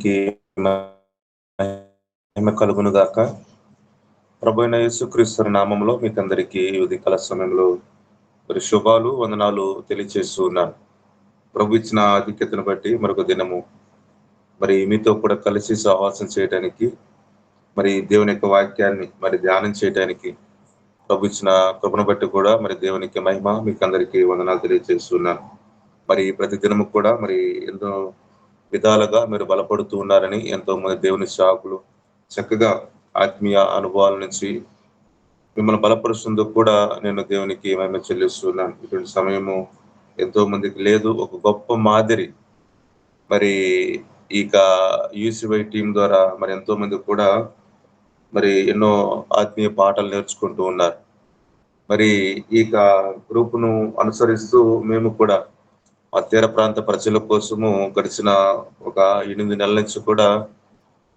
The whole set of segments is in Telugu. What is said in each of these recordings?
దేవునికి మహిమ కలుగును గాక. ప్రభువైన యేసుక్రీస్తు నామములో మీకందరికీ ఈ ఉదయకాల సమయంలో మరి శుభాలు, వందనాలు తెలియజేస్తూ ఉన్నాను. ప్రభు ఇచ్చిన ఆధిక్యతను బట్టి మరొక దినము మరి మీతో కూడా కలిసి సహవాసం చేయడానికి, మరి దేవుని యొక్క వాక్యాన్ని మరి ధ్యానం చేయడానికి ప్రభు ఇచ్చిన కృపను బట్టి కూడా మరి దేవునికి మహిమ మీకందరికీ వందనాలు తెలియజేస్తున్నాను. మరి ప్రతి దినము కూడా మరి ఎంతో విధాలుగా మీరు బలపడుతూ ఉన్నారని ఎంతో మంది దేవుని సేవకులు చక్కగా ఆత్మీయ అనుభవాల నుంచి మిమ్మల్ని బలపరుస్తుందుకు కూడా నేను దేవునికి మహిమ చెల్లిస్తున్నాను. ఇటువంటి సమయము ఎంతో మందికి లేదు. ఒక గొప్ప మాదిరి మరి ఇక యూసివై టీం ద్వారా మరి ఎంతో మంది కూడా మరి ఎన్నో ఆత్మీయ పాఠాలు నేర్చుకుంటూ ఉన్నారు. మరి ఇక గ్రూపును అనుసరిస్తూ మేము కూడా ఆ తీర ప్రాంత ప్రజల కోసము గడిచిన ఒక 8 నెలల నుంచి కూడా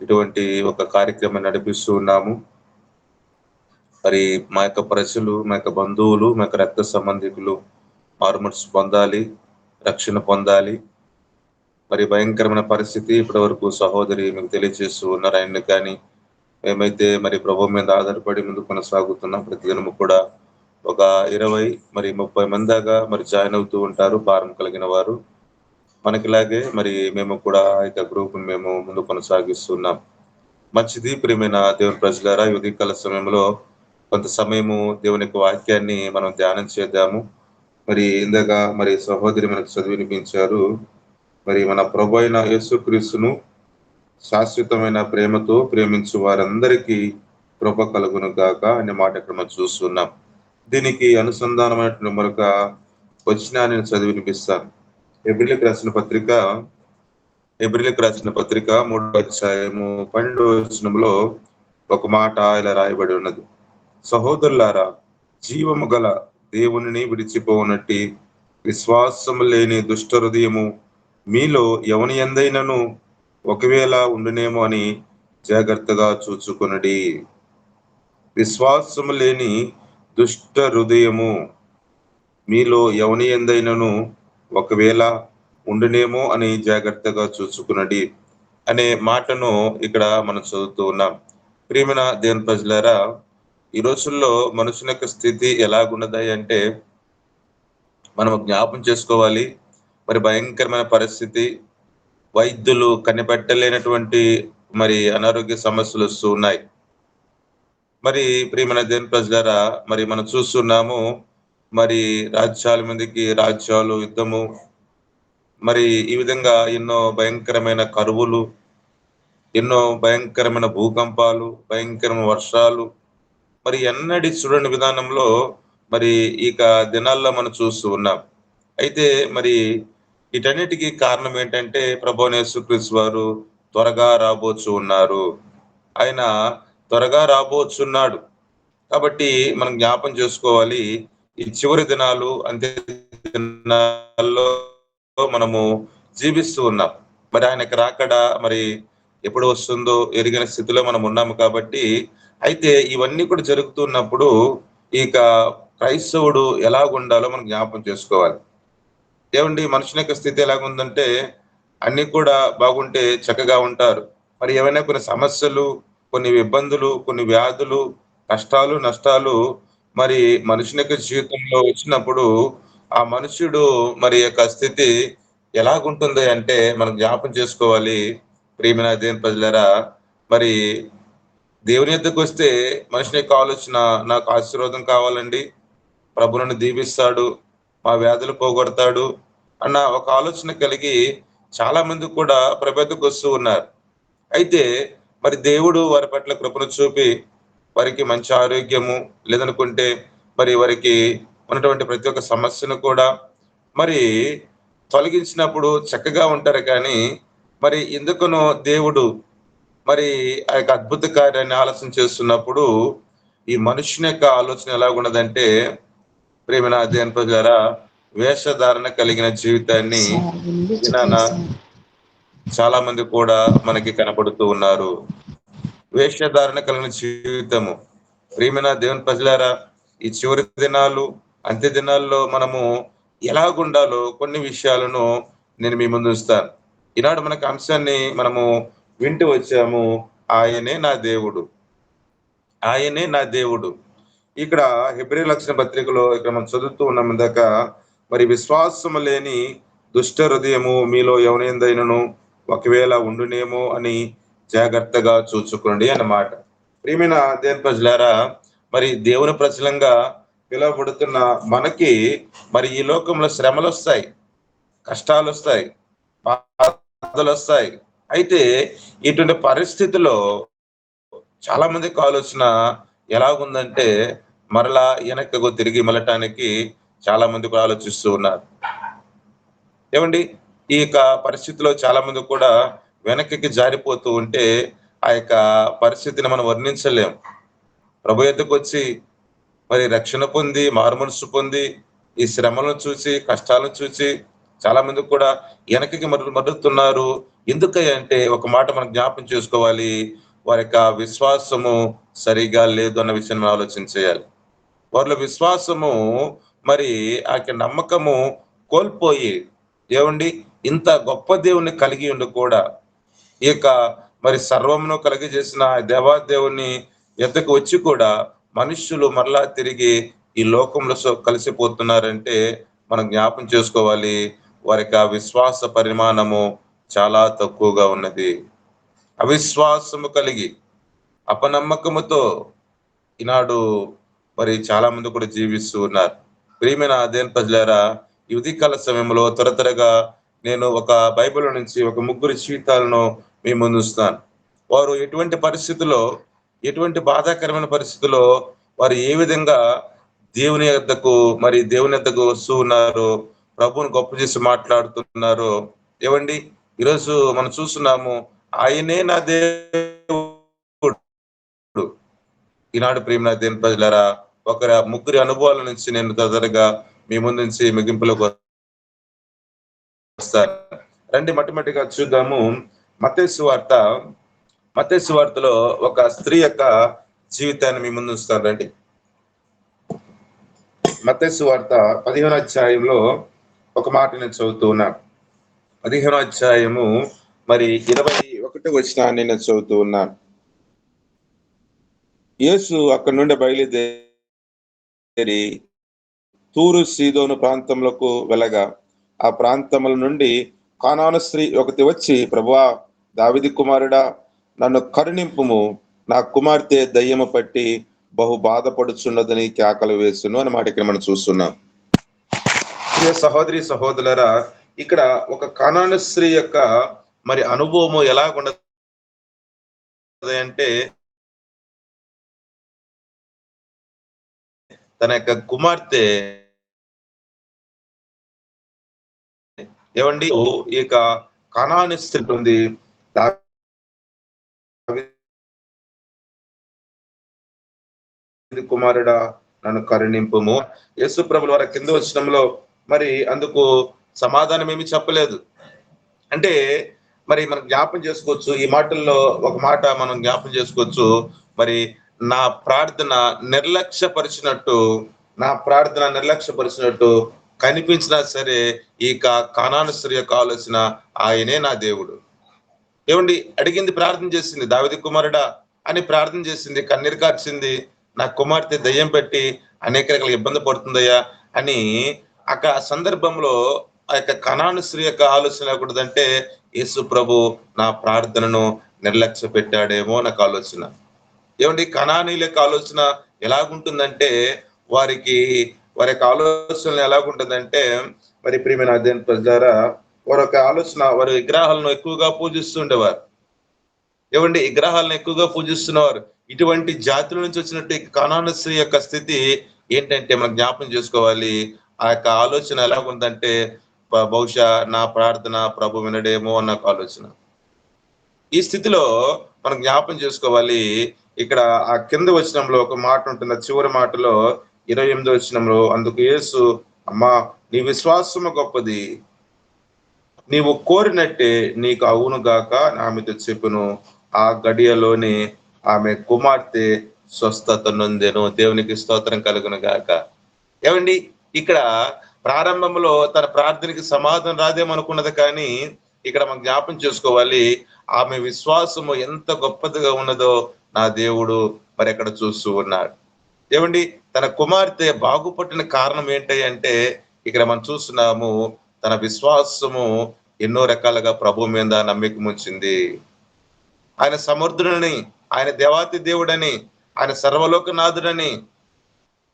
ఇటువంటి ఒక కార్యక్రమం నడిపిస్తూ ఉన్నాము. మరి మా యొక్క ప్రజలు, మా యొక్క బంధువులు, మా యొక్క రక్త సంబంధికులు మారుమనసు పొందాలి, రక్షణ పొందాలి. మరి భయంకరమైన పరిస్థితి ఇప్పటి వరకు సహోదరి మీకు తెలియజేస్తూ ఉన్నారు. ఆయన కానీ మేమైతే మరి ప్రభు మీద ఆధారపడి ముందు కొనసాగుతున్నాం. ప్రతిదినము కూడా ఒక 20 మరి 30 మంది దాకా మరి జాయిన్ అవుతూ ఉంటారు భారం కలిగిన వారు. మనకిలాగే మరి మేము కూడా ఇక గ్రూప్ మేము ముందు కొనసాగిస్తున్నాం. మంచిది. ప్రియమైన దేవుని ప్రజలారా, ఈ ఉదయకాల సమయంలో కొంత సమయము దేవుని యొక్క వాక్యాన్ని మనం ధ్యానం చేద్దాము. మరి ఇందాక మరి సహోదరి మనకు చదివినిపించారు. మరి మన ప్రభు అయిన యేసుక్రీస్తును శాశ్వతమైన ప్రేమతో ప్రేమించు వారందరికీ కృప కలుగును గాక అనే మాట ఇక్కడ మనం చూస్తున్నాం. దీనికి అనుసంధానమైనటువంటి మరొక వచనాన్ని నేను చదివి వినిపిస్తాను. ఎబ్రిలకు రాసిన పత్రిక 3వ అధ్యాయము 12వ వచనంలో ఒక మాట ఇలా రాయబడి ఉన్నది. సహోదరులారా, జీవము గల దేవునిని విడిచిపోనట్టి విశ్వాసము లేని దుష్ట హృదయము మీలో ఎవని యందైనను ఒకవేళ ఉండునేమో అని జాగ్రత్తగా చూచుకొనుడి. విశ్వాసము లేని దుష్ట హృదయము మీలో ఎవని యందైనను ఒకవేళ ఉండునేమో అని జాగ్రత్తగా చూసుకున్నది అనే మాటను ఇక్కడ మనం చదువుతూ ఉన్నాం. ప్రియమైన దేవుని ప్రజలారా, ఈ రోజుల్లో మనుషుని యొక్క స్థితి ఎలాగున్నది అంటే మనం జ్ఞాపం చేసుకోవాలి. మరి భయంకరమైన పరిస్థితి, వైద్యులు కనిపెట్టలేనటువంటి మరి అనారోగ్య సమస్యలు వస్తూ ఉన్నాయి. మరి ప్రియమైన దేవుని ప్రజలారా, మరి మనం చూస్తున్నాము మరి రాజ్యాల మీదకి రాజ్యాలు యుద్ధము, మరి ఈ విధంగా ఎన్నో భయంకరమైన కరువులు, ఎన్నో భయంకరమైన భూకంపాలు, భయంకరమైన వర్షాలు, మరి ఎన్నడి చూడని విధానంలో మరి ఇక దినాల్లో మనం చూస్తూ ఉన్నాం. అయితే మరి వీటన్నిటికీ కారణం ఏంటంటే ప్రభువైన యేసుక్రీస్తు వారు త్వరగా రాబోచు ఉన్నారు. ఆయన త్వరగా రాబోచున్నాడు. కాబట్టి మనం జ్ఞాపం చేసుకోవాలి, ఈ చివరి దినాలు అంత్య దినాల్లో మనము జీవిస్తూ ఉన్నాం. మరి ఆయనకి రాకడ మరి ఎప్పుడు వస్తుందో ఎరిగిన స్థితిలో మనం ఉన్నాము. కాబట్టి అయితే ఇవన్నీ కూడా జరుగుతున్నప్పుడు ఇక క్రైస్తవుడు ఎలాగుండాలో మనం జ్ఞాపం చేసుకోవాలి. ఏమండి, మనుషుని యొక్క స్థితి ఎలాగుందంటే అన్ని కూడా బాగుంటే చక్కగా ఉంటారు. మరి ఏమైనా కొన్ని సమస్యలు, కొన్ని ఇబ్బందులు, కొన్ని వ్యాధులు, కష్టాలు, నష్టాలు మరి మనుషుని యొక్క జీవితంలో వచ్చినప్పుడు ఆ మనుష్యుడు మరి యొక్క స్థితి ఎలాగుంటుంది అంటే మనం జ్ఞాపం చేసుకోవాలి. ప్రియమైన దేవుని ప్రజలారా, మరి దేవుని యొద్దకు వస్తే మనుషుని యొక్క ఆలోచన, నాకు ఆశీర్వాదం కావాలండి, ప్రభు నన్ను దీవిస్తాడు, మా వ్యాధులు పోగొడతాడు అన్న ఒక ఆలోచన కలిగి చాలా మంది కూడా ప్రభు యొద్దకు వస్తూ ఉన్నారు. అయితే మరి దేవుడు వారి పట్ల కృపను చూపి వారికి మంచి ఆరోగ్యము, లేదనుకుంటే మరి వారికి ఉన్నటువంటి ప్రతి ఒక్క సమస్యను కూడా మరి తొలగించినప్పుడు చక్కగా ఉంటారు. కానీ మరి ఎందుకనో దేవుడు మరి ఆ యొక్క అద్భుత కార్యాన్ని ఆలస్యం చేస్తున్నప్పుడు ఈ మనుషుని యొక్క ఆలోచన ఎలా ఉన్నదంటే, ప్రియమైన దేవుని ప్రజలారా, వేషధారణ కలిగిన జీవితాన్ని దినాన చాలా మంది కూడా మనకి కనపడుతూ ఉన్నారు. వేషధారణ కలిగిన జీవితము. ప్రియమైన దేవుని ప్రజలారా, ఈ చివరి దినాలు, అంత్య దినాల్లో మనము ఎలాగుండాలో కొన్ని విషయాలను నేను మీ ముందు ఉంచుతాను. ఈనాడు మనకు అంశాన్ని మనము వింటూ వచ్చాము. ఆయనే నా దేవుడు, ఆయనే నా దేవుడు. ఇక్కడ హెబ్రీ లక్షణ పత్రికలో ఇక్కడ మనం చదువుతూ ఉన్నాం ఇందాక, మరి విశ్వాసము లేని దుష్ట హృదయము మీలో ఎవరైందైనను ఒకవేళ ఉండునేమో అని జాగ్రత్తగా చూచుకోండి అన్నమాట. ప్రియమైన దేవుని ప్రజలారా, మరి దేవుని ప్రజలంగా పిలువబడుతున్న మనకి మరి ఈ లోకంలో శ్రమలొస్తాయి, కష్టాలొస్తాయి, బాధలొస్తాయి. అయితే ఇటువంటి పరిస్థితుల్లో చాలా మందికి ఆలోచన ఎలాగుందంటే, మరలా వెనక్కకు తిరిగి మళ్ళటానికి చాలా మంది కూడా ఆలోచిస్తూ ఉన్నారు. ఏవండి, ఈ యొక్క పరిస్థితిలో చాలా మంది కూడా వెనక్కి జారిపోతూ ఉంటే, ఆ యొక్క పరిస్థితిని మనం వర్ణించలేం. ప్రభు యొద్దకొచ్చి మరి రక్షణ పొంది, మారుమనస్సు పొంది, ఈ శ్రమలను చూసి, కష్టాలను చూసి చాలా మంది కూడా వెనక్కి మర్రుతున్నారు. ఎందుకంటే ఒక మాట మనం జ్ఞాపకం చేసుకోవాలి. వారి యొక్క విశ్వాసము సరిగా లేదు అన్న విషయాన్ని మనం ఆలోచన చేయాలి. వారిలో విశ్వాసము మరి ఆ యొక్క నమ్మకము కోల్పోయి, ఏవండి, ఇంత గొప్ప దేవుణ్ణి కలిగి ఉండి కూడా ఈ యొక్క మరి సర్వమును కలిగజేసిన దేవాదేవుని ఎద్దకు వచ్చి కూడా మనుష్యులు మరలా తిరిగి ఈ లోకంలో కలిసిపోతున్నారంటే మనం జ్ఞాపం చేసుకోవాలి. వారి యొక్క విశ్వాస పరిమాణము చాలా తక్కువగా ఉన్నది. అవిశ్వాసము కలిగి అపనమ్మకముతో ఈనాడు మరి చాలా మంది కూడా జీవిస్తూ ఉన్నారు. ప్రియమైన దేవుని ప్రజలారా, ఈ ఉదయకాల సమయంలో త్వరగా నేను ఒక బైబిల్ నుంచి ఒక ముగ్గురు జీవితాలను మీ ముందు ఉంచుతాను. వారు ఎటువంటి పరిస్థితుల్లో, ఎటువంటి బాధాకరమైన పరిస్థితుల్లో వారు ఏ విధంగా దేవుని యొద్దకు వస్తూ ఉన్నారు, ప్రభువుని గొప్ప చేసి మాట్లాడుతున్నారు. ఏవండి, ఈరోజు మనం చూస్తున్నాము, ఆయనే నా దేవుడు. ఈనాడు ప్రియమైన దేవుని ప్రజలారా, ముగ్గురి అనుభవాల నుంచి నేను తొందరగా మీ ముందు నుంచి ముగింపులోకి వస్తాను. రండి మట్టిగా చూద్దాము. మత్తయి సువార్తలో ఒక స్త్రీ యొక్క జీవితాన్ని మీ ముందు ఉంచుతాను. రండి. మత్తయి సువార్త 15వ అధ్యాయంలో ఒక మాట నేను చదువుతూ ఉన్నాను. 15వ అధ్యాయము మరి 21వ వచనాన్ని నేను చదువుతూ ఉన్నాను. యేసు అక్కడి నుండి బయలుదేరి తూరు సీదోను ప్రాంతములకు వెళ్ళగా, ఆ ప్రాంతముల నుండి కానాను స్త్రీ ఒకటి వచ్చి, ప్రభువా, దావీదు కుమారుడా, నన్ను కరుణింపుము, నా కుమార్తె దయ్యము పట్టి బహు బాధపడుచున్నదని కేకలు వేసును అన్నమాట ఇక్కడ మనం చూస్తున్నాం. సహోదరి సహోదరులారా, ఇక్కడ ఒక కానాను స్త్రీ యొక్క మరి అనుభవము ఎలాగుండదు అంటే, తన యొక్క కుమార్తె, ఏమండి, ఈ యొక్క కానాను స్త్రీ ఉంది, కుమారుడా నన్ను కరుణింపుము. యేసు ప్రభుల వారి కింద వచనంలో మరి అందుకు సమాధానం ఏమి చెప్పలేదు. అంటే మరి మనం జ్ఞాపం చేసుకోవచ్చు, ఈ మాటల్లో ఒక మాట మనం జ్ఞాపం చేసుకోవచ్చు. మరి నా ప్రార్థన నిర్లక్ష్యపరిచినట్టు కనిపించినా సరే, ఈ కానాను స్త్రీ యొక్క ఆలోచన, ఆయనే నా దేవుడు. ఏమండి, అడిగింది, ప్రార్థన చేసింది, దావీదు కుమారుడా అని ప్రార్థన చేసింది, కన్నీరు కార్చింది, నా కుమార్తె దయ్యం పెట్టి అనేక రకాల ఇబ్బంది పడుతుందయ్యా అని. ఆ సందర్భంలో ఆ యొక్క కానాను స్త్రీ యొక్క ఆలోచన ఎలాగుంటుందంటే, యేసు ప్రభు నా ప్రార్థనను నిర్లక్ష్య పెట్టాడేమో నాకు ఆలోచన. ఏమండి, కనానీయుల యొక్క ఆలోచన ఎలాగుంటుందంటే, వారి యొక్క ఆలోచన ఎలాగుంటుందంటే, మరి ప్రియమైన దేవుని ప్రజలారా, వారి యొక్క ఆలోచన, వారి విగ్రహాలను ఎక్కువగా పూజిస్తుండేవారు. ఏమండి, విగ్రహాలను ఎక్కువగా పూజిస్తున్నవారు. ఇటువంటి జాతుల నుంచి వచ్చినట్టు కానాను స్త్రీ యొక్క స్థితి ఏంటంటే మనం జ్ఞాపం చేసుకోవాలి. ఆ యొక్క ఆలోచన ఎలాగుందంటే, బహుశా నా ప్రార్థన ప్రభు వినడేమో అన్న ఆలోచన. ఈ స్థితిలో మనం జ్ఞాపం చేసుకోవాలి. ఇక్కడ ఆ కింద వచనంలో ఒక మాట ఉంటుంది, చివరి మాటలో 28వ వచనంలో, అందుకు యేసు, అమ్మా, నీ విశ్వాసము గొప్పది, నీవు కోరినట్టే నీకు అవును గాక ఆమెతో చెప్పును. ఆ గడియలోనే ఆమె కుమార్తె స్వస్థత నొందెను. దేవునికి స్తోత్రం కలుగును గాక. ఏమండి, ఇక్కడ ప్రారంభంలో తన ప్రార్థనకి సమాధానం రాదేమనుకున్నది, కానీ ఇక్కడ మనం జ్ఞాపం చేసుకోవాలి. ఆమె విశ్వాసము ఎంత గొప్పదిగా ఉన్నదో నా దేవుడు మరి అక్కడ చూస్తూ ఉన్నాడు. ఏవండి, తన కుమార్తె బాగుపట్టిన కారణం ఏంటి అంటే, ఇక్కడ మనం చూస్తున్నాము తన విశ్వాసము ఎన్నో రకాలుగా ప్రభు మీద నమ్మకముంచింది. ఆయన సమర్థుడని, ఆయన దేవాతి దేవుడని, ఆయన సర్వలోకనాథుడని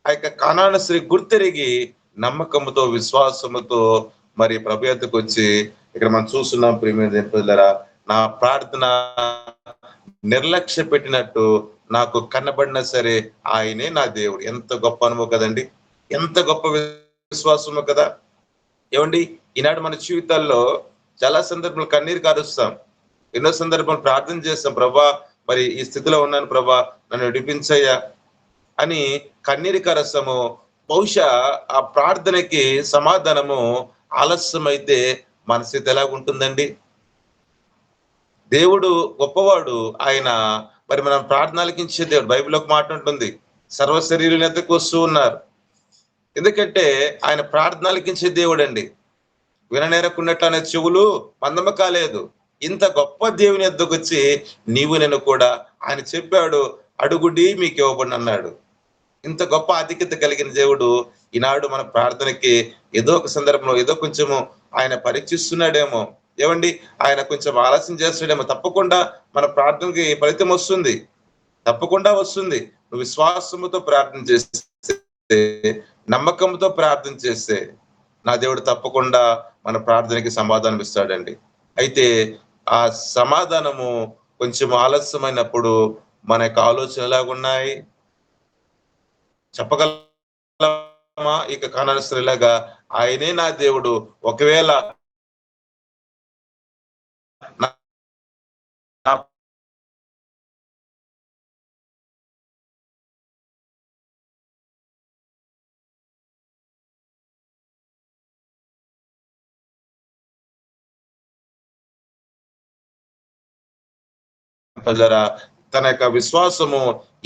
ఆ యొక్క కానాను స్త్రీ గుర్తెరిగి నమ్మకముతో, విశ్వాసముతో మరి ప్రభు యొద్దకొచ్చి ఇక్కడ మనం చూస్తున్నాం. ప్రియమైన దేవులారా, నా ప్రార్థన నిర్లక్ష్య పెట్టినట్టు నాకు కనబడినా సరే ఆయనే నా దేవుడు. ఎంత గొప్ప అనుభవం కదండి! ఎంత గొప్ప విశ్వాసము కదా! ఏవండి, ఈనాడు మన జీవితాల్లో చాలా సందర్భాలు కన్నీరు కారుస్తాం. ఎన్నో సందర్భాలు ప్రార్థన చేస్తాం, ప్రభా మరి ఈ స్థితిలో ఉన్నాను ప్రభా, నన్ను విడిపించయ్యా అని కన్నీరు కారుస్తాము. బహుశా ఆ ప్రార్థనకి సమాధానము ఆలస్యమైతే మన స్థితి ఎలాగుంటుందండి? దేవుడు గొప్పవాడు. ఆయన మరి మనం ప్రార్థన ఆలకించే దేవుడు. బైబిల్‌లో ఒక మాట ఉంటుంది, సర్వ శరీరుల యొద్దకు వస్తూ ఉన్నారు. ఎందుకంటే ఆయన ప్రార్థన ఆలకించే దేవుడండి. విననేరకున్నట్లు ఆయన చెవులు మందము కాలేదు. ఇంత గొప్ప దేవుని యొద్దకొచ్చి నీవు నేను కూడా ఆయన చెప్పాడు, అడుగుడి మీకు ఇవ్వబడును అన్నాడు. ఇంత గొప్ప ఆధిక్యత కలిగిన దేవుడు ఈనాడు మన ప్రార్థనకి ఏదో ఒక సందర్భంలో ఏదో కొంచెము ఆయన పరీక్షిస్తున్నాడేమో. ఏవండి, ఆయన కొంచెం ఆలస్యం చేస్తాడేమో. తప్పకుండా మన ప్రార్థనకి ఫలితం వస్తుంది, తప్పకుండా వస్తుంది. నువ్వు విశ్వాసముతో ప్రార్థన చేస్తే, నమ్మకంతో ప్రార్థన చేస్తే నా దేవుడు తప్పకుండా మన ప్రార్థనకి సమాధానం ఇస్తాడండి. అయితే ఆ సమాధానము కొంచెం ఆలస్యమైనప్పుడు మన యొక్క ఆలోచన ఎలాగున్నాయి చెప్పగలమా? ఇక కానాను స్త్రీలాగా ఆయనే నా దేవుడు, ఒకవేళ నా ప్రజలారా, తన యొక్క విశ్వాసము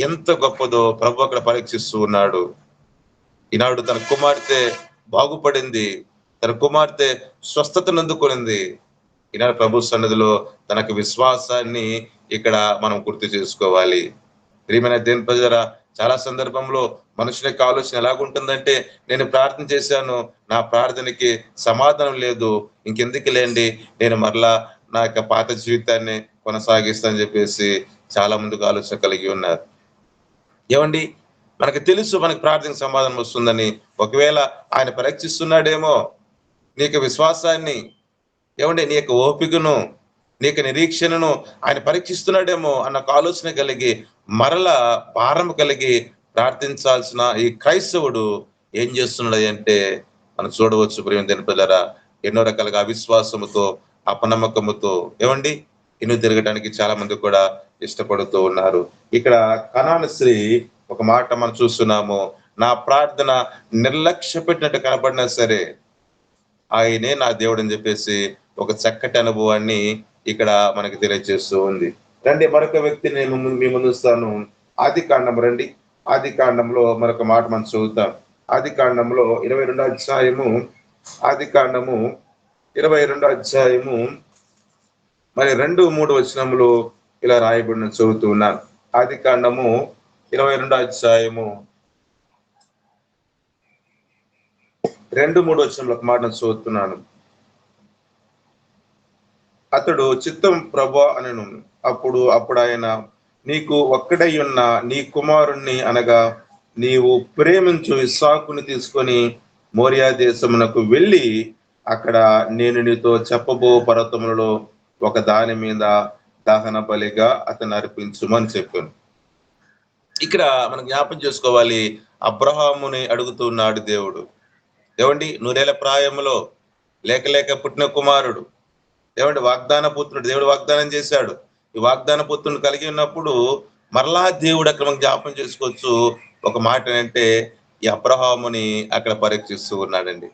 ఎంత గొప్పదో ప్రభు అక్కడ పరీక్షిస్తూ ఉన్నాడు. ఈనాడు తన కుమార్తె బాగుపడింది, తన కుమార్తె స్వస్థతను అందుకొనింది. ఈనాడు ప్రభు సన్నిధిలో తనకు విశ్వాసాన్ని ఇక్కడ మనం గుర్తు చేసుకోవాలి. ప్రియమైన దేవుని ప్రజలారా, చాలా సందర్భంలో మనుషుల యొక్క ఆలోచన ఎలాగుంటుందంటే, నేను ప్రార్థన చేశాను, నా ప్రార్థనకి సమాధానం లేదు, ఇంకెందుకు లేండి, నేను మరలా నా యొక్క పాత జీవితాన్ని కొనసాగిస్తా అని చెప్పేసి చాలా మందికి ఆలోచన కలిగి ఉన్నారు. ఏవండి, మనకు తెలుసు మనకు ప్రార్థనకు సమాధానం వస్తుందని. ఒకవేళ ఆయన పరీక్షిస్తున్నాడేమో నీకు విశ్వాసాన్ని, ఏమండి నీ యొక్క ఓపికను, నీ యొక్క నిరీక్షణను ఆయన పరీక్షిస్తున్నాడేమో అన్న ఒక ఆలోచన కలిగి, మరలా భారం కలిగి ప్రార్థించాల్సిన ఈ క్రైస్తవుడు ఏం చేస్తున్నాడు అంటే మనం చూడవచ్చు. ప్రియమైన దేవుని ప్రజలారా, ఎన్నో రకాలుగా అవిశ్వాసముతో, అపనమ్మకముతో ఏమండి ఇల్లు తిరగడానికి చాలా మంది కూడా ఇష్టపడుతూ ఉన్నారు. ఇక్కడ కనాను స్త్రీ ఒక మాట మనం చూస్తున్నాము, నా ప్రార్థన నిర్లక్ష్య పెట్టినట్టు కనబడినా సరే ఆయనే నా దేవుడు అని చెప్పేసి ఒక చక్కటి అనుభవాన్ని ఇక్కడ మనకి తెలియజేస్తూ ఉంది. రండి, మరొక వ్యక్తిని నేను మీ ముందు ఇస్తాను. ఆది కాండం రండి. ఆది కాండంలో మరొక మాట మనం చదువుతాం. ఆది కాండంలో 22వ అధ్యాయము, ఆది కాండము 22వ అధ్యాయము మరి 2-3 వచనములు ఇలా రాయబడిన చదువుతూ ఉన్నాను. ఆది కాండము 22వ అధ్యాయము 2-3 వచనంలో ఒక మాట చదువుతున్నాను. అతడు చిత్తం ప్రభా అనెను. అప్పుడు ఆయన, నీకు ఒక్కడై ఉన్న నీ కుమారుణ్ణి అనగా నీవు ప్రేమించు ఇస్సాకుని తీసుకొని మోరియా దేశమునకు వెళ్ళి అక్కడ నేను నీతో చెప్పబో పర్వతములలో ఒక దాని మీద దహన బలిగా అతను అర్పించుమని చెప్పాను. ఇక్కడ మనం జ్ఞాపం చేసుకోవాలి, అబ్రహాముని అడుగుతున్నాడు దేవుడు. ఏమండి, 100 ఏళ్ల ప్రాయంలో లేక పుట్టిన కుమారుడు, ఏమండి వాగ్దాన పుత్రుడు, దేవుడు వాగ్దానం చేశాడు. ఈ వాగ్దాన పుత్రుని కలిగి ఉన్నప్పుడు మరలా దేవుడు అక్కడ మనం జ్ఞాపం చేసుకోవచ్చు. ఒక మాట ఏంటంటే, ఈ అబ్రహాముని అక్కడ పరీక్షిస్తూ ఉన్నాడండి.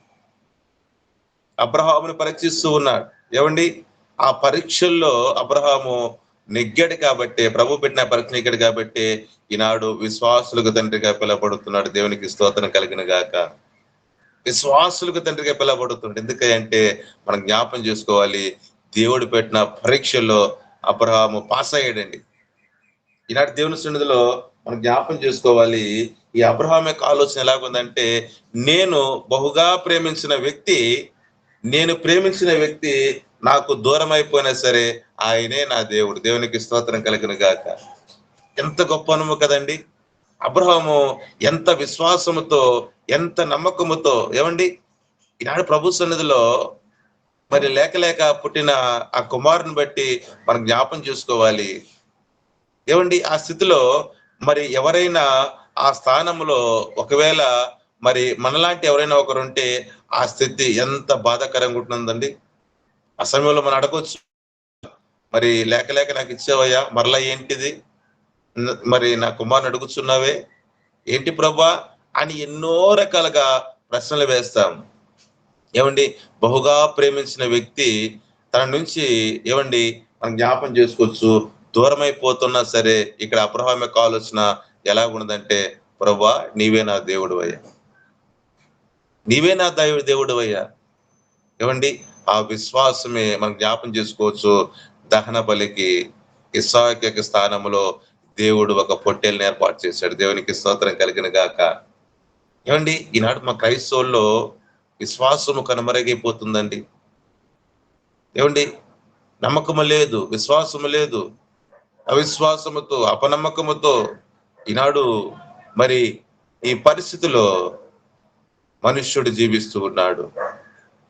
అబ్రహాముని పరీక్షిస్తూ ఉన్నాడు. ఏమండి, ఆ పరీక్షల్లో అబ్రహాము నెగ్గాడు కాబట్టి, ప్రభు పెట్టిన పరీక్ష నెగ్గాడు కాబట్టి ఈనాడు విశ్వాసులకు తండ్రిగా పిలవబడుతున్నాడు. దేవునికి స్తోత్రం కలిగిన గాక. విశ్వాసులకు తండ్రిగా పిలవబడుతున్నాడు. ఎందుకంటే మనం జ్ఞాపం చేసుకోవాలి, దేవుడు పెట్టిన పరీక్షల్లో అబ్రహాము పాస్ అయ్యాడండి. ఈనాటి దేవుని సన్నిధిలో మనం జ్ఞాపం చేసుకోవాలి. ఈ అబ్రహాం యొక్క ఆలోచన ఎలాగుందంటే, నేను బహుగా ప్రేమించిన వ్యక్తి నేను ప్రేమించిన వ్యక్తి నాకు దూరం అయిపోయినా సరే ఆయనే నా దేవుడు. దేవునికి స్తోత్రం కలుగును గాక. ఎంత గొప్ప అనుభవం కదండి. అబ్రహాము ఎంత విశ్వాసముతో, ఎంత నమ్మకముతో ఏమండి ఈనాడు ప్రభు సన్నిధిలో మరి లేక లేక పుట్టిన ఆ కుమారుని బట్టి మనం జ్ఞాపం చేసుకోవాలి. ఏవండి ఆ స్థితిలో మరి ఎవరైనా ఆ స్థానంలో ఒకవేళ మరి మనలాంటి ఎవరైనా ఒకరుంటే ఆ స్థితి ఎంత బాధాకరంగా ఉంటుందండి. ఆ సమయంలో మనం అడగొచ్చు, మరి లేక లేక నాకు ఇచ్చావయ్యా, మరలా ఏంటిది? మరి నా కుమారుని అడుగుచున్నావే ఏంటి ప్రభా అని ఎన్నో రకాలుగా ప్రశ్నలు వేస్తాం. ఏమండి బహుగా ప్రేమించిన వ్యక్తి తన నుంచి ఏమండి మనం జ్ఞాపం చేసుకోవచ్చు. దూరమైపోతున్నా సరే ఇక్కడ అబ్రహాం యొక్క ఆలోచన ఎలా ఉన్నదంటే, ప్రభా నీవే నా దేవుడవయ్యా, నీవే నా దేవుడవయ్యా. ఏమండి ఆ విశ్వాసమే మనం జ్ఞాపం చేసుకోవచ్చు. దహన బలికి ఇస్సాకు యొక్క స్థానంలో దేవుడు ఒక పొట్టేలుని ఏర్పాటు చేశాడు. దేవునికి స్తోత్రం కలిగిన గాక. ఏమండి ఈనాడు మా క్రైస్తవుల్లో విశ్వాసము కనుమరుగైపోతుందండి. ఏమండి నమ్మకము లేదు, విశ్వాసము లేదు. అవిశ్వాసముతో, అపనమ్మకముతో ఈనాడు మరి ఈ పరిస్థితిలో మనుష్యుడు జీవిస్తూ ఉన్నాడు.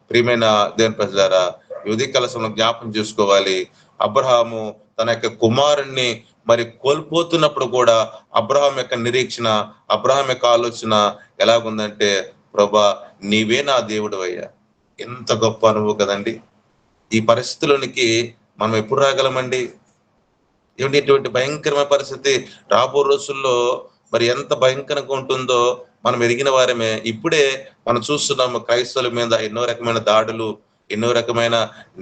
ప్రియమైన దేవుని ప్రజలారా, ఈ ఉదయకాల సమయంలో జ్ఞాపం చేసుకోవాలి. అబ్రహాము తన యొక్క కుమారుణ్ణి మరి కోల్పోతున్నప్పుడు కూడా అబ్రహాం యొక్క నిరీక్షణ, అబ్రహాం యొక్క ఆలోచన ఎలాగుందంటే, ప్రభా నీవే నా దేవుడవయ్యా. ఎంత గొప్ప అనుభవం కదండి. ఈ పరిస్థితిలోనికి మనం ఎప్పుడు రాగలమండి? ఏమిటి ఇటువంటి భయంకరమైన పరిస్థితి రాబో రోజుల్లో మరి ఎంత భయంకరంగా ఉంటుందో మనం ఎరిగిన వారమే. ఇప్పుడే మనం చూస్తున్నాము క్రైస్తవుల మీద ఎన్నో రకమైన దాడులు, ఎన్నో రకమైన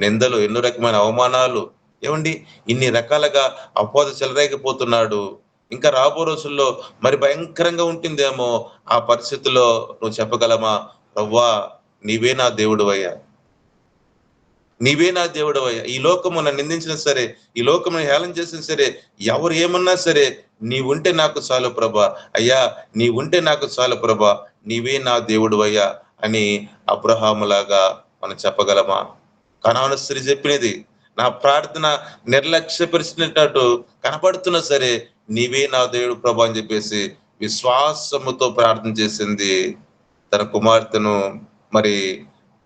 నిందలు, ఎన్నో రకమైన అవమానాలు. ఏమండి ఇన్ని రకాలుగా అపవాద చెలరేగిపోతున్నాడు. ఇంకా రాబో రోజుల్లో మరి భయంకరంగా ఉంటుందేమో. ఆ పరిస్థితుల్లో నువ్వు చెప్పగలమా? ప్రవ్వా నీవే నా దేవుడవయ్యా, నీవే నా దేవుడవయ్యా. ఈ లోకము నన్ను నిందించినా సరే, ఈ లోకము హేళన చేసినా సరే, ఎవరు ఏమన్నా సరే, నీవుంటే నాకు చాలు ప్రభా. అయ్యా నీవుంటే నాకు చాలు ప్రభా, నీవే నా దేవుడవయ్యా అని అబ్రహాములాగా మనం చెప్పగలమా? కనాను స్త్రీ చెప్పినది, నా ప్రార్థన నిర్లక్ష్యపరిచినట్టు కనపడుతున్నా సరే, నీవే నా దేవుడు ప్రభా అని చెప్పేసి విశ్వాసముతో ప్రార్థన చేసింది. తన కుమార్తెను మరి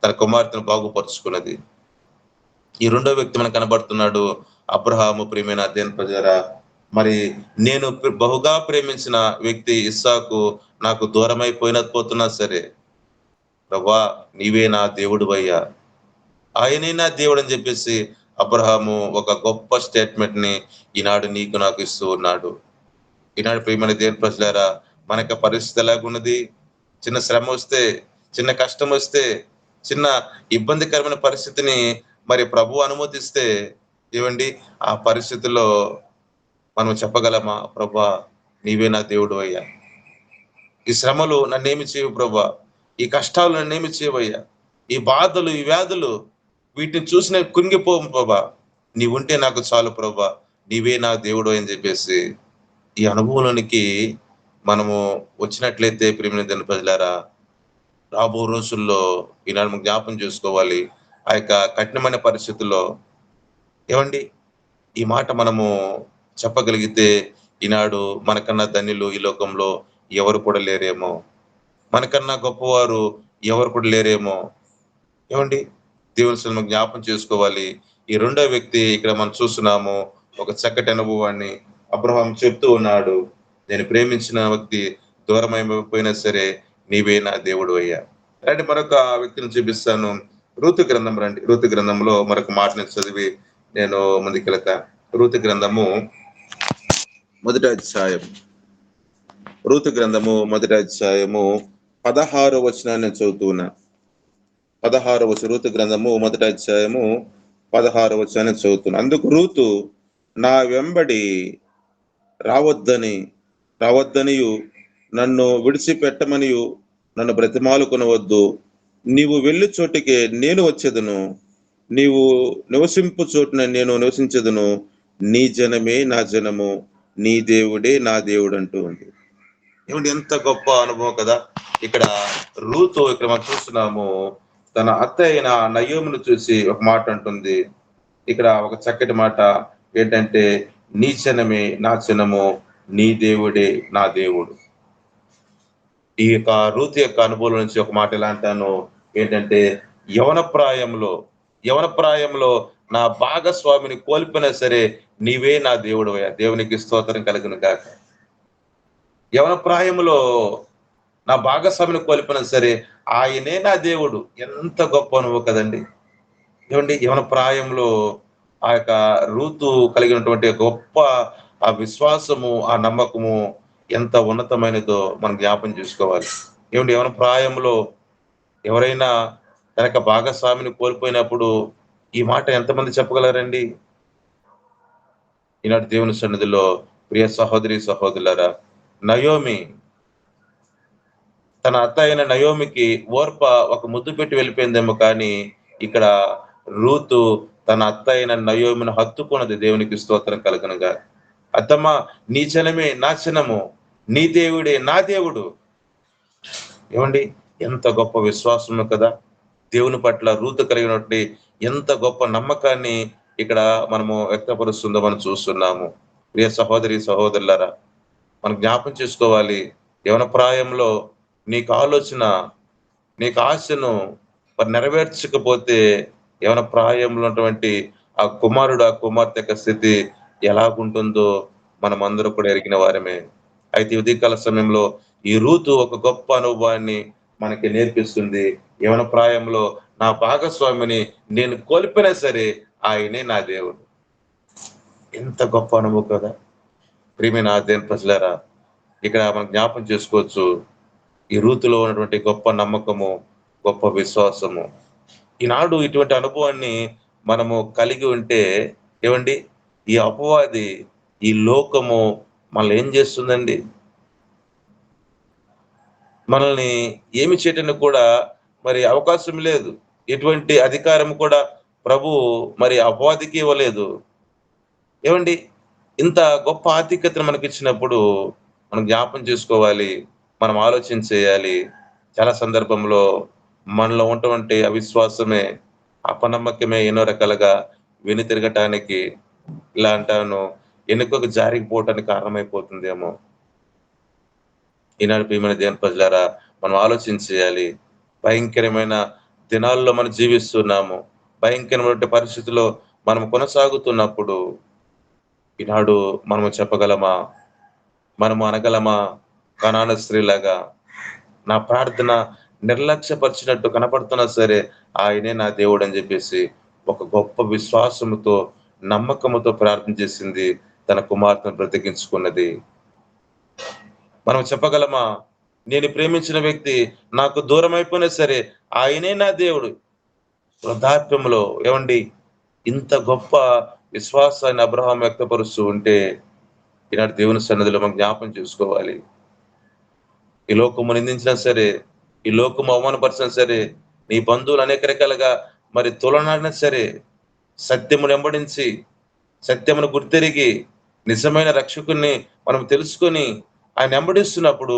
తన కుమార్తెను బాగుపరుచుకున్నది. ఈ రెండో వ్యక్తి మనకు కనబడుతున్నాడు. అబ్రహాము. ప్రియమైన దేవుని ప్రజలారా, మరి నేను బహుగా ప్రేమించిన వ్యక్తి ఇస్సాకు నాకు పోతున్నా సరే, ప్రభా నీవే నా దేవుడువయ్యా, ఆయనే నా దేవుడు అని చెప్పేసి అబ్రహాము ఒక గొప్ప స్టేట్మెంట్ ని ఈనాడు నీకు నాకు ఇస్తూ ఉన్నాడు. ఈనాడు ప్రియమైన దేవుని ప్రజలారా, మనకి పరిస్థితి ఎలాగున్నది? చిన్న శ్రమ వస్తే, చిన్న కష్టం వస్తే, చిన్న ఇబ్బందికరమైన పరిస్థితిని మరి ప్రభు అనుమతిస్తే ఏవండి ఆ పరిస్థితుల్లో మనం చెప్పగలమా? ప్రభా నీవే నా దేవుడు అయ్యా, ఈ శ్రమలు నన్నేమి చేయవు ప్రభా, ఈ కష్టాలు నన్నేమి చేయవయ్యా, ఈ బాధలు, ఈ వ్యాధులు వీటిని చూసిన కుంగిపోము ప్రభా, నీవుంటే నాకు చాలు ప్రభా, నీవే నా దేవుడు అని చెప్పేసి ఈ అనుభవంలోనికి మనము వచ్చినట్లయితే ప్రియమైన దేవుని ప్రజలారా, రాబో రోజుల్లో ఈనాడు మనం జ్ఞాపం చేసుకోవాలి. ఆ యొక్క కఠినమైన పరిస్థితుల్లో ఏమండి ఈ మాట మనము చెప్పగలిగితే ఈనాడు మనకన్నా ధన్యులు ఈ లోకంలో ఎవరు కూడా లేరేమో, మనకన్నా గొప్పవారు ఎవరు కూడా లేరేమో. ఏమండి దేవుని సన్నిధిలో జ్ఞాపం చేసుకోవాలి. ఈ రెండో వ్యక్తి ఇక్కడ మనం చూస్తున్నాము, ఒక చక్కటి అనుభవాన్ని అబ్రహాం చెప్తూ ఉన్నాడు. నేను ప్రేమించిన వ్యక్తి దూరం అయిపోయినా సరే నీవే నా దేవుడు అయ్యా. అంటే మరొక వ్యక్తిని చూపిస్తాను. ఋతు గ్రంథం రండి. ఋతు గ్రంథంలో మరొక మాటని చదివి నేను ముందుకెళ్తా. ఋతు గ్రంథము మొదటి అధ్యాయం, ఋతు గ్రంథము మొదటి అధ్యాయము 16వ వచనాన్ని చదువుతున్నా. 16వ ఋతు గ్రంథము మొదటి అధ్యాయము 16వ వచనాన్ని చదువుతున్నా. అందుకు రూతు నా వెంబడి రావద్దనియు నన్ను విడిచిపెట్టమనియు నన్ను బ్రతిమాలు కొనవద్దు, నీవు వెళ్ళు చోటికే నేను వచ్చేదను, నీవు నివసింపు చోటున నేను నివసించదును, నీ జనమే నా జనము, నీ దేవుడే నా దేవుడు అంటూ ఉంది. ఏమంటే ఎంత గొప్ప అనుభవం కదా. ఇక్కడ రూతు ఇక్కడ మనం చూస్తున్నాము, తన అత్త అయిన నయోమును చూసి ఒక మాట అంటుంది. ఇక్కడ ఒక చక్కటి మాట ఏంటంటే, నీ జనమే నా జనము, నీ దేవుడే నా దేవుడు. ఈ యొక్క రూతు యొక్క అనుభవం నుంచి ఒక మాట ఎలా అంటాను ఏంటంటే, యవన ప్రాయంలో యవన ప్రాయంలో నా భాగస్వామిని కోల్పోయినా సరే, నీవే నా దేవుడవయ్యా, దేవునికి స్తోత్రం కలుగును గాక. యవన ప్రాయంలో నా భాగస్వామిని కోల్పోయినా సరే, ఆయనే నా దేవుడు. ఎంత గొప్ప అనుభవం కదండి. ఏవండి, యవన ప్రాయంలో ఆ యొక్క రూతు కలిగినటువంటి గొప్ప ఆ విశ్వాసము, ఆ నమ్మకము ఎంత ఉన్నతమైనదో మనం జ్ఞాపం చేసుకోవాలి. ఏవండి, యవన ప్రాయంలో ఎవరైనా తన యొక్క భాగస్వామిని కోల్పోయినప్పుడు ఈ మాట ఎంతమంది చెప్పగలరండి? ఈనాటి దేవుని సన్నిధిలో ప్రియ సహోదరి, సహోదరులారా, నయోమి తన అత్త అయిన నయోమికి ఓర్ప ఒక ముద్దు పెట్టి వెళ్ళిపోయిందేమో కానీ, ఇక్కడ రూతు తన అత్త అయిన నయోమిని హత్తుకున్నది. దేవునికి స్తోత్రం కలుగునుగా. అత్తమ్మా, నీ జనమే నా జనము, నీ దేవుడే నా దేవుడు. ఏమండి, ఎంత గొప్ప విశ్వాసము కదా. దేవుని పట్ల రూతు కలిగినటువంటి ఎంత గొప్ప నమ్మకాన్ని ఇక్కడ మనము వ్యక్తపరుస్తుందో మనం చూస్తున్నాము. ప్రియ సహోదరి, సహోదరులారా, మనం జ్ఞాపం చేసుకోవాలి. యవన ప్రాయంలో నీకు ఆలోచన, నీకు ఆశను మరి నెరవేర్చకపోతే యవన ప్రాయంలో ఉన్నటువంటి ఆ కుమారుడు, ఆ కుమార్తె యొక్క స్థితి ఎలాగుంటుందో మనం అందరూ కూడా ఎరిగిన వారమే. అయితే ఈ ఉదయకాల సమయంలో ఈ రూతు ఒక గొప్ప అనుభవాన్ని మనకి నేర్పిస్తుంది. యవన ప్రాయంలో నా భాగస్వామిని నేను కోల్పోయినా సరే, ఆయనే నా దేవుడు. ఎంత గొప్ప అనుభవం కదా. ప్రియమైన దేవుని ప్రజలారా, ఇక్కడ మనం జ్ఞాపం చేసుకోవచ్చు ఈ రూతులో ఉన్నటువంటి గొప్ప నమ్మకము, గొప్ప విశ్వాసము. ఈనాడు ఇటువంటి అనుభవాన్ని మనము కలిగి ఉంటే ఏవండి, ఈ అపవాది, ఈ లోకము మనల్ని ఏం చేస్తుందండి? మనల్ని ఏమి చేయటానికి కూడా మరి అవకాశం లేదు. ఎటువంటి అధికారం కూడా ప్రభువు మరి అపవాదికి ఇవ్వలేదు. ఏవండి, ఇంత గొప్ప ఆధిక్యతను మనకిచ్చినప్పుడు మనం జ్ఞాపం చేసుకోవాలి. మనం ఆలోచన చేయాలి. చాలా సందర్భంలో మనలో ఉన్నటువంటి అవిశ్వాసమే, అపనమ్మకమే ఎన్నో రకాలుగా వెనుతిరగటానికి, ఇలా అంటాను, ఎన్నికకు జారిపోవటానికి కారణమైపోతుందేమో. ఈనాడు ప్రియమైన దేవుని ప్రజలారా, మనం ఆలోచన చేయాలి. భయంకరమైన దినాల్లో మనం జీవిస్తున్నాము. భయంకరమైన పరిస్థితుల్లో మనం కొనసాగుతున్నప్పుడు ఈనాడు మనము చెప్పగలమా? మనము అనగలమా? కనాను స్త్రీలాగా నా ప్రార్థన నిర్లక్ష్యపరిచినట్టు కనపడుతున్నా సరే, ఆయనే నా దేవుడు అని చెప్పేసి ఒక గొప్ప విశ్వాసముతో, నమ్మకముతో ప్రార్థన చేసింది. తన కుమార్తెను బ్రతికించుకున్నది. మనం చెప్పగలమా? నేను ప్రేమించిన వ్యక్తి నాకు దూరం అయిపోయినా సరే, ఆయనే నా దేవుడు. వృద్ధాప్యంలో ఏవండి, ఇంత గొప్ప విశ్వాసాన్ని అబ్రహాం వ్యక్తపరుస్తూ ఉంటే, ఈనాడు దేవుని సన్నిధిలో మనం జ్ఞాపం చేసుకోవాలి. ఈ లోకము నిందించినా సరే, ఈ లోకము అవమానపరిచినా సరే, నీ బంధువులు అనేక రకాలుగా మరి తొలనాడినా సరే, సత్యమును వెంబడించి, సత్యమును గుర్తెరిగి, నిజమైన రక్షకుడిని మనం తెలుసుకొని ఆయన వెంబడిస్తున్నప్పుడు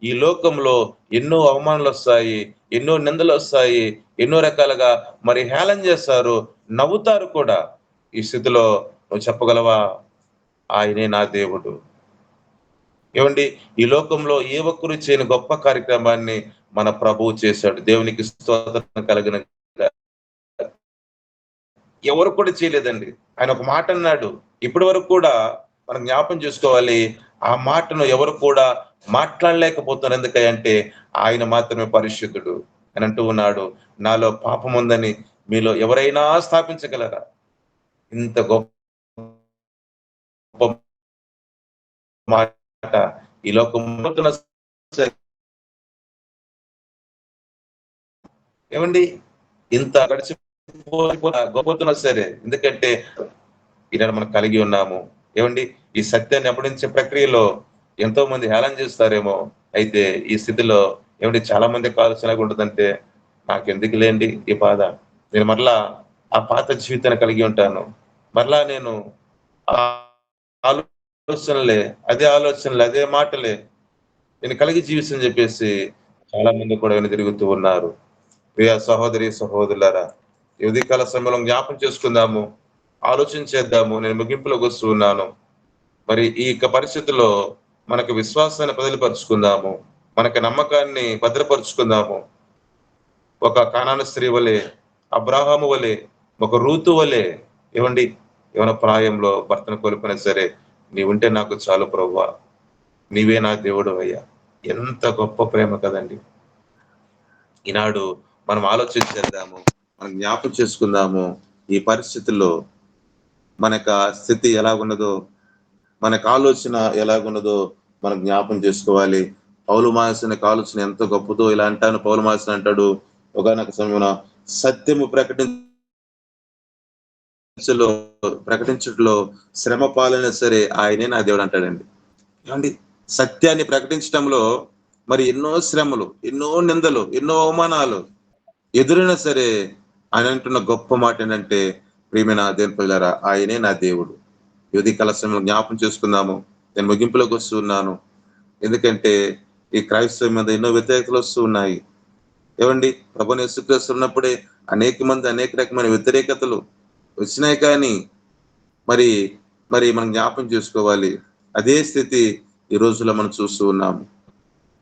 ఈ లోకంలో ఎన్నో అవమానాలొస్తాయి, ఎన్నో నిందలొస్తాయి, ఎన్నో రకాలుగా మరి హేళన చేస్తారు, నవ్వుతారు కూడా. ఈ స్థితిలో నువ్వు చెప్పగలవా? ఆయనే నా దేవుడు. ఏవండి, ఈ లోకంలో ఏ ఒక్కరు చేయని గొప్ప కార్యక్రమాన్ని మన ప్రభువు చేశాడు. దేవునికి స్తోత్రం కలుగును గాక. ఎవరు కూడా చేయలేదండి. ఆయన ఒక మాట అన్నాడు. ఇప్పటి వరకు కూడా మనం జ్ఞాపం చేసుకోవాలి. ఆ మాటను ఎవరు కూడా మాట్లాడలేకపోతున్నారు. ఎందుకంటే ఆయన మాత్రమే పరిశుద్ధుడు అని అంటూ ఉన్నాడు. నాలో పాపం ఉందని మీలో ఎవరైనా స్థాపించగలరా? ఇంత గొప్ప మాట ఈ లోకంలో ఏమండి, ఇంత గొప్పతున్నా సరే, ఎందుకంటే ఈనాడు మనం కలిగి ఉన్నాము. ఏమండి, ఈ సత్యాన్ని వెంబడించే ప్రక్రియలో ఎంతో మంది హేళన చేస్తారేమో. అయితే ఈ స్థితిలో ఏమండి, చాలా మందికి ఆలోచన ఎలాగుంటదంటే, నాకెందుకు లేండి ఈ బాధ, నేను మరలా ఆ పాత జీవితాన్ని కలిగి ఉంటాను. మరలా నేను ఆ ఆలోచనలే, అదే ఆలోచనలే, అదే మాటలే నేను కలిగి జీవిస్తని చెప్పేసి చాలా మంది కూడా వెనుదిరుగుతూ ఉన్నారు. ప్రియ సహోదరి, సహోదరులారా, ఈ ఉదయకాల సమయంలో జ్ఞాపం చేసుకుందాము, ఆలోచన చేద్దాము. నేను ముగింపులోకి వస్తూ ఉన్నాను. మరి ఈ యొక్క పరిస్థితుల్లో మనకు విశ్వాసాన్ని బదిలిపరుచుకుందాము. మనకి నమ్మకాన్ని భద్రపరుచుకుందాము. ఒక కానాను స్త్రీ వలె, అబ్రాహాము వలె, ఒక రూతు వలె, ఏవండి, యవన ప్రాయంలో భర్తను కోల్పోయినా సరే, నీవుంటే నాకు చాలు ప్రభువా, నీవే నా దేవుడవయ్యా. ఎంత గొప్ప ప్రేమ కదండి! ఈనాడు మనం ఆలోచన చేద్దాము, మనం జ్ఞాపకం చేసుకుందాము. ఈ పరిస్థితుల్లో మనక స్థితి ఎలాగున్నదో, మనకు ఆలోచన ఎలాగున్నదో మనం జ్ఞాపకం చేసుకోవాలి. పౌలు మాసిన ఆలోచన ఎంత గొప్పదో. ఇలా అంటాను, పౌలు మాసిన అంటాడు, ఒకానొక సమయంలో సత్యము ప్రకటించట్లో శ్రమ పాలైనా సరే ఆయనే నా దేవుడు అంటాడండి. ఏమండి, సత్యాన్ని ప్రకటించడంలో మరి ఎన్నో శ్రమలు, ఎన్నో నిందలు, ఎన్నో అవమానాలు ఎదురైనా సరే ఆయన అంటున్న గొప్ప మాట ఏంటంటే, ప్రియమైన దేవుని ప్రజలారా, ఆయనే నా దేవుడు. యువతి కాల సమయంలో జ్ఞాపం చేసుకుందాము. నేను ముగింపులోకి వస్తున్నాను. ఎందుకంటే ఈ క్రైస్తవం మీద ఎన్నో వ్యతిరేకతలు వస్తూ ఉన్నాయి. ఏమండి, ప్రభుని యేసుక్రీస్తు ఉన్నప్పుడే అనేక మంది అనేక రకమైన వ్యతిరేకతలు వచ్చినాయి. కానీ మరి మరి మనం జ్ఞాపం చేసుకోవాలి, అదే స్థితి ఈ రోజుల్లో మనం చూస్తూ ఉన్నాము.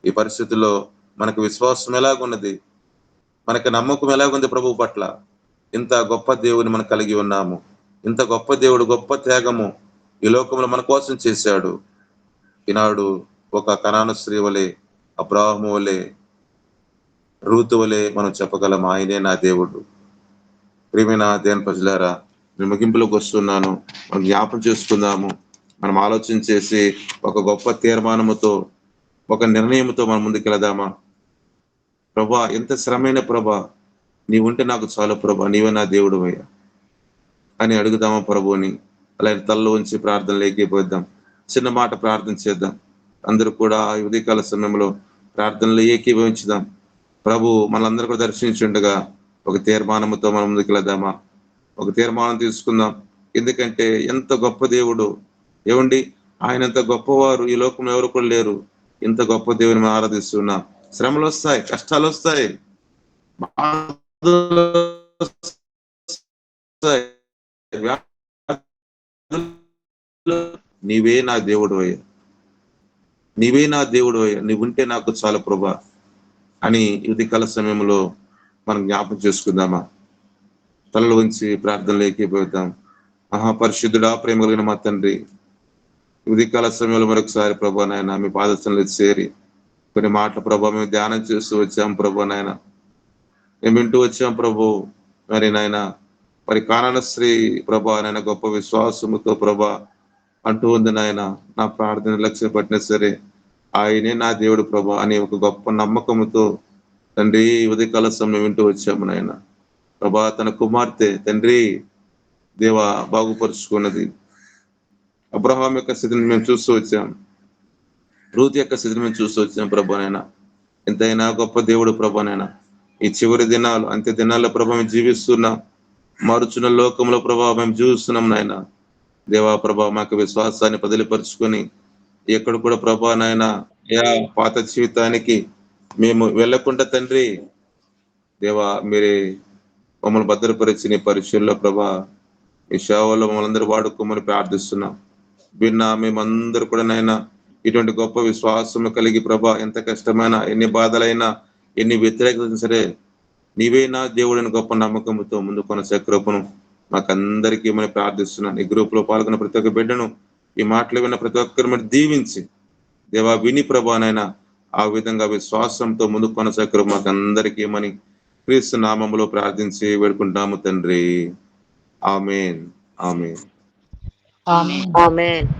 ఈ పరిస్థితుల్లో మనకు విశ్వాసం ఎలాగున్నది, మనకు నమ్మకం ఎలాగుంది ప్రభు పట్ల? ఇంత గొప్ప దేవుని మనం కలిగి ఉన్నాము. ఇంత గొప్ప దేవుడు, గొప్ప త్యాగము ఈ లోకంలో మన కోసం చేశాడు. ఈనాడు ఒక కనాను స్త్రీ వలె, అబ్రాహాము వలె, రూతు వలె మనం చెప్పగలం, ఆయనే నా దేవుడు. ప్రియమైన దేవుని ప్రజలారా, నేను ముగింపులోకి వస్తున్నాను. మనం జ్ఞాపం చేసుకుందాము. మనం ఆలోచన చేసి ఒక గొప్ప తీర్మానముతో, ఒక నిర్ణయంతో మనం ముందుకు వెళదామా? ప్రభా, ఎంత శ్రమైన ప్రభా, నీవుంటే నాకు చాలు ప్రభా, నీవే నా దేవుడు అయ్యా అని అడుగుదామా ప్రభుని? అలాగే తలలో ఉంచి ప్రార్థనలు ఏకీభవిద్దాం. చిన్న మాట ప్రార్థన చేద్దాం. అందరూ కూడా ఈ ఉదయకాల సమయంలో ప్రార్థనలు ఏకీభవించుదాం. ప్రభు మనందరూ కూడా దర్శించుండగా ఒక తీర్మానంతో మనం ముందుకు వెళదామా? ఒక తీర్మానం తీసుకుందాం. ఎందుకంటే ఎంత గొప్ప దేవుడు, ఏమండి, ఆయన ఎంత గొప్పవారు ఈ లోకంలో ఎవరు కూడా లేరు. ఇంత గొప్ప దేవుని మనం ఆరాధిస్తున్నాం. శ్రమలు వస్తాయి, కష్టాలు వస్తాయి, నీవే నా దేవుడు అయ్యా, నీవే నా దేవుడు అయ్యా, నీవుంటే నాకు చాలా ప్రభా అని ఉదయకాల సమయంలో మనం జ్ఞాపకం చేసుకుందామా? తలలు ఉంచి ప్రార్థనలు ఏకీభవిద్దాం. మహాపరిశుద్ధుడా, ప్రేమ కలిగిన మా తండ్రి, ఉదయకాల సమయంలో మరొకసారి ప్రభా నాయన మీ పాదశంలో చేరి కొన్ని మాటల ప్రభా మేము ధ్యానం చేస్తూ వచ్చాం ప్రభా నాయన. మేము వింటూ వచ్చాం ప్రభు. మరి నాయన, మరి కానాన స్త్రీ ప్రభా నాయన గొప్ప విశ్వాసముతో ప్రభా అంటూ ఉంది నాయన, నా ప్రార్థన లక్ష్యం పట్టినా సరే ఆయనే నా దేవుడు ప్రభా అని ఒక గొప్ప నమ్మకంతో తండ్రి ఉదయకాల సమయం వింటూ వచ్చాము నాయన. ప్రభా, తన కుమార్తె తండ్రి దేవ బాగుపరుచుకున్నది. అబ్రహాం యొక్క స్థితిని మేము చూస్తూ వచ్చాం, రూత్ యొక్క స్థితిని మేము చూస్తూ వచ్చాం ప్రభానైనా. ఎంతైనా గొప్ప దేవుడు ప్రభానైనా. ఈ చివరి దినాలు, అంత్య దినాల్లో ప్రభా మేము జీవిస్తున్నాం. మారుచున్న లోకంలో ప్రభావ మేము జీవిస్తున్నాం నాయన. దేవా ప్రభా, మాకు విశ్వాసాన్ని బదిలిపరుచుకొని ఎక్కడ కూడా ప్రభా నాయన పాత జీవితానికి మేము వెళ్ళకుండా తండ్రి దేవా, మీరే మమ్మల్ని భద్రపరిచి నీ పరిచయంలో ప్రభా ఈ సేవలో మమ్మల్ని అందరూ వాడుకోమని ప్రార్థిస్తున్నాం. విన్నా మేమందరూ కూడా నాయన ఇటువంటి గొప్ప విశ్వాసం కలిగి ప్రభా, ఎంత కష్టమైనా, ఎన్ని బాధలైనా, ఎన్ని వ్యతిరేకతలు సరే నీవే నా దేవుడని గొప్ప నమ్మకంతో ముందు కొనసాగే కృపను మాకందరికీ మనం ప్రార్థిస్తున్నాను. ఈ గ్రూప్ లో పాల్గొన్న ప్రతి ఒక్క బిడ్డను, ఈ మాటలు విన్న ప్రతి ఒక్కరు మరి దీవించి దేవా విని ప్రభానైనా ఆ విధంగా విశ్వాసంతో ముందు కొనసాగే కృప మాకందరికీ మని క్రీస్తు నామములో ప్రార్థించి వేడుకుంటాము తండ్రి. ఆమేన్, ఆమేన్, ఆమేన్.